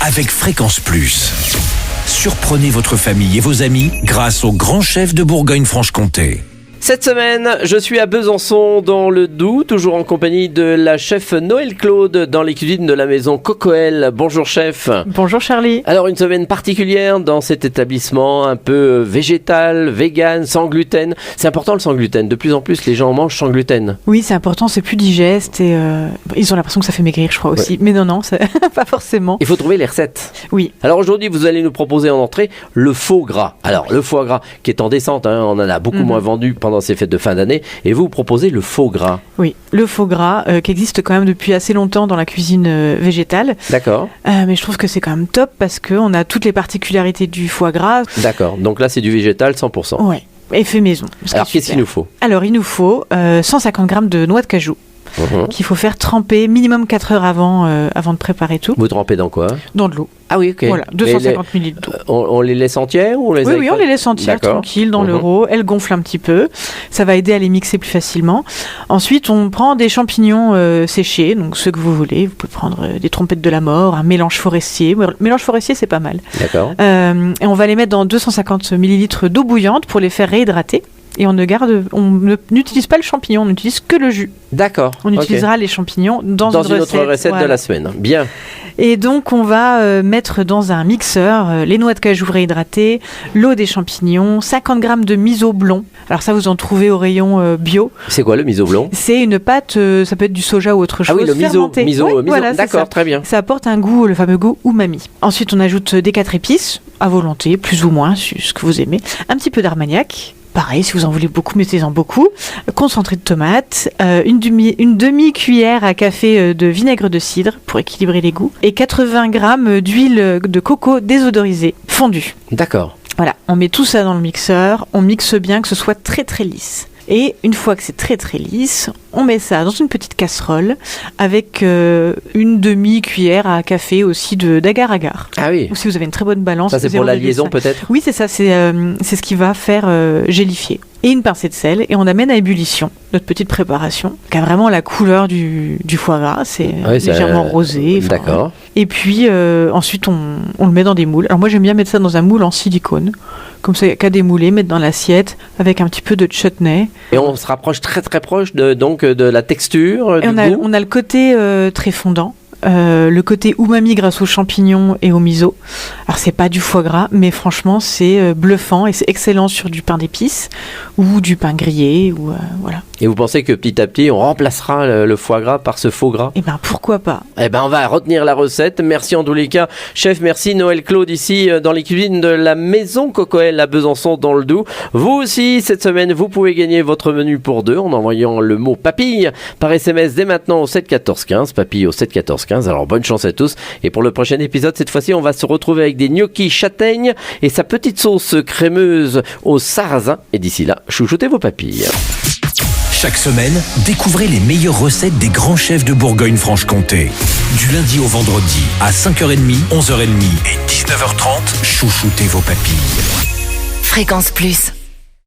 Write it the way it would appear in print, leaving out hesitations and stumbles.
avec Fréquence Plus. Surprenez votre famille et vos amis grâce au grand chef de Bourgogne-Franche-Comté. Cette semaine, je suis à Besançon dans le Doubs, toujours en compagnie de la chef Noël Claude dans les cuisines de la maison Cocoël. Bonjour chef. Bonjour Charlie. Alors une semaine particulière dans cet établissement, un peu végétal, vegan, sans gluten. C'est important le sans gluten, de plus en plus les gens mangent sans gluten. Oui, c'est important, c'est plus digeste et ils ont l'impression que ça fait maigrir, je crois aussi. Ouais. Mais non, pas forcément. Il faut trouver les recettes. Oui. Alors aujourd'hui, vous allez nous proposer en entrée le faux gras. Alors le foie gras qui est en descente, on en a beaucoup moins vendu pendant ces fêtes de fin d'année, et vous proposez le faux gras. Oui, le faux gras qui existe quand même depuis assez longtemps dans la cuisine végétale. D'accord. Mais je trouve que c'est quand même top parce qu'on a toutes les particularités du foie gras. D'accord, donc là c'est du végétal 100%. Oui, et fait maison. Alors qu'est-ce qu'il nous faut ? Alors il nous faut 150 grammes de noix de cajou. Qu'il faut faire tremper minimum 4 heures avant de préparer tout. Vous trempez dans quoi ? Dans de l'eau. Ah oui, ok. Voilà, 250 ml d'eau. On les laisse entières ou on les Oui, on les laisse entières, tranquilles, dans l'euro. Elles gonflent un petit peu. Ça va aider à les mixer plus facilement. Ensuite, on prend des champignons séchés, donc ceux que vous voulez. Vous pouvez prendre des trompettes de la mort, un mélange forestier. Mélange forestier, c'est pas mal. D'accord. Et on va les mettre dans 250 ml d'eau bouillante pour les faire réhydrater. Et on n'utilise pas le champignon, on n'utilise que le jus. D'accord. On utilisera les champignons dans une autre recette de la semaine. Bien. Et donc on va mettre dans un mixeur les noix de cajou réhydratées, l'eau des champignons, 50 grammes de miso blond. Alors ça vous en trouvez au rayon bio. C'est quoi le miso blond ? C'est une pâte, ça peut être du soja ou autre chose. Ah oui, le miso. Voilà, d'accord, très bien. Ça apporte un goût, le fameux goût umami. Ensuite on ajoute des 4 épices, à volonté, plus ou moins, ce que vous aimez. Un petit peu d'armagnac. Pareil, si vous en voulez beaucoup, mettez-en beaucoup. Concentré de tomate, une demi-cuillère à café de vinaigre de cidre pour équilibrer les goûts et 80 grammes d'huile de coco désodorisée, fondue. D'accord. Voilà, on met tout ça dans le mixeur, on mixe bien que ce soit très très lisse. Et une fois que c'est très très lisse, on met ça dans une petite casserole avec une demi-cuillère à café aussi d'agar-agar. Ah oui. Ou si vous avez une très bonne balance. Ça c'est pour la liaison peut-être ? Oui, c'est ça, c'est ce qui va faire gélifier. Et une pincée de sel, et on amène à ébullition notre petite préparation, qui a vraiment la couleur du foie gras, c'est légèrement rosé. D'accord. Et puis ensuite on le met dans des moules. Alors moi j'aime bien mettre ça dans un moule en silicone, comme ça qu'à démouler, mettre dans l'assiette avec un petit peu de chutney. Et on se rapproche très très proche de la texture, du goût. On a le côté très fondant. Le côté umami grâce aux champignons et au miso. Alors c'est pas du foie gras, mais franchement c'est bluffant et c'est excellent sur du pain d'épices ou du pain grillé ou voilà. Et vous pensez que petit à petit on remplacera le foie gras par ce faux gras ? Eh ben pourquoi pas ? Eh ben on va retenir la recette. Merci en tous les cas, chef. Merci Noël Claude ici dans les cuisines de la maison Cocoël à Besançon dans le Doubs. Vous aussi cette semaine vous pouvez gagner votre menu pour deux en envoyant le mot papille par SMS dès maintenant au 7 14 15. Papille au 7 14 15. Alors bonne chance à tous. Et pour le prochain épisode, cette fois-ci, on va se retrouver avec des gnocchis châtaignes et sa petite sauce crémeuse au sarrasin. Et d'ici là, chouchoutez vos papilles. Chaque semaine, découvrez les meilleures recettes des grands chefs de Bourgogne-Franche-Comté. Du lundi au vendredi, à 5h30, 11h30 et 19h30, chouchoutez vos papilles. Fréquence Plus.